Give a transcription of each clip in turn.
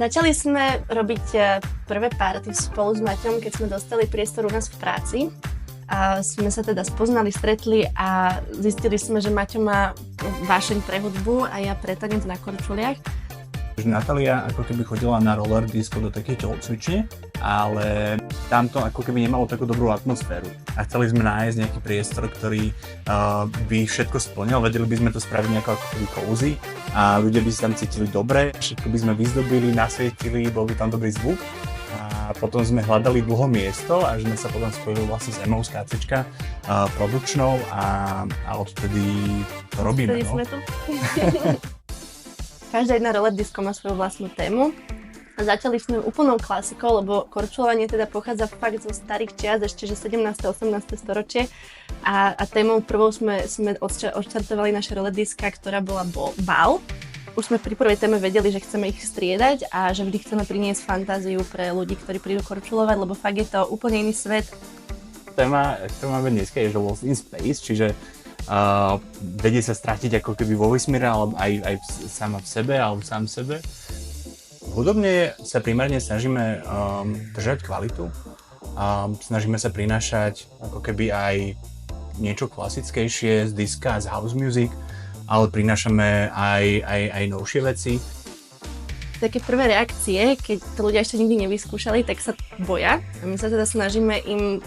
Začali sme robiť prvé party spolu s Maťom, keď sme dostali priestor u nás v práci. A sme sa teda spoznali, stretli a zistili sme, že Maťo má vášeň pre hudbu a ja pre tanec na korčuliach. Natália ako keby chodila na roller disco do takej telocvične, ale tamto ako keby nemalo takú dobrú atmosféru. A chceli sme nájsť nejaký priestor, ktorý by všetko splnil, vedeli by sme to spraviť nejako ako keby cozy a ľudia by si tam cítili dobre, všetko by sme vyzdobili, nasvietili, bol by tam dobrý zvuk. A potom sme hľadali dlho miesto, až sme sa potom spojili vlastne s Emou z KCčka produkčnou a odtedy to robíme. Sme tu. Každá jedna roller disco má svoju vlastnú tému. A začali sme úplnou klasikou, lebo korčulovanie teda pochádza fakt zo starých čias, ešte že 17. 18. storočie. A témou prvou sme odštartovali naše roller diska, ktorá bola bal. Už sme pri prvej téme vedeli, že chceme ich striedať a že vždy chceme priniesť fantáziu pre ľudí, ktorí prídu korčulovať, lebo fakt je to úplne iný svet. Téma, ktorú máme dneska, je že Lost in Space, čiže vedie sa stratiť ako keby vo vesmíre, alebo aj sama v sebe, alebo sám v sebe. Hudobne sa primárne snažíme držať kvalitu. Snažíme sa prinášať ako keby aj niečo klasickejšie z diska, z house music, ale prinášame aj novšie veci. Také prvé reakcie, keď to ľudia ešte nikdy nevyskúšali, tak sa boja. A my sa teda snažíme im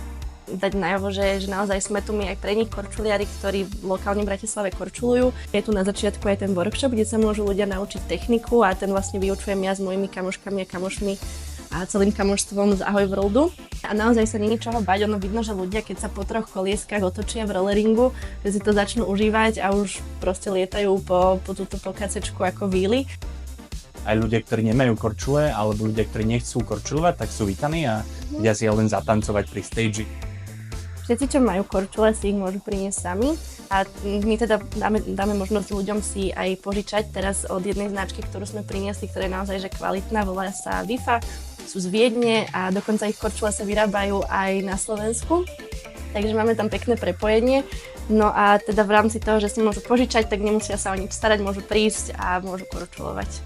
dať najavo, že naozaj sme tu my aj pre nich korčuliari, ktorí lokálne v Bratislave korčulujú. Je tu na začiatku aj ten workshop, kde sa môžu ľudia naučiť techniku a ten vlastne vyučujem ja s mojimi kamoškami a kamošmi a celým kamoštvom z Ahoj Worldu. A naozaj sa nie je čoho bať, ono vidno, že ľudia, keď sa po 3 kolieskách otočia v rolleringu, že si to začnú užívať a už proste lietajú po KCčku ako víly. Aj ľudia, ktorí nemajú korčule, alebo ľudia, ktorí nechcú korčulovať, tak sú vítaní a vedia si len zatancovať pri stage. Všetci, čo majú korčule, si ich môžu priniesť sami a my teda dáme možnosť ľuďom si aj požičať teraz od jednej značky, ktorú sme priniesli, ktorá je naozaj že kvalitná, volá sa Vifa, sú z Viedne a dokonca ich korčule sa vyrábajú aj na Slovensku, takže máme tam pekné prepojenie. No a teda v rámci toho, že si môžu požičať, tak nemusia sa o nič starať, môžu prísť a môžu korčulovať.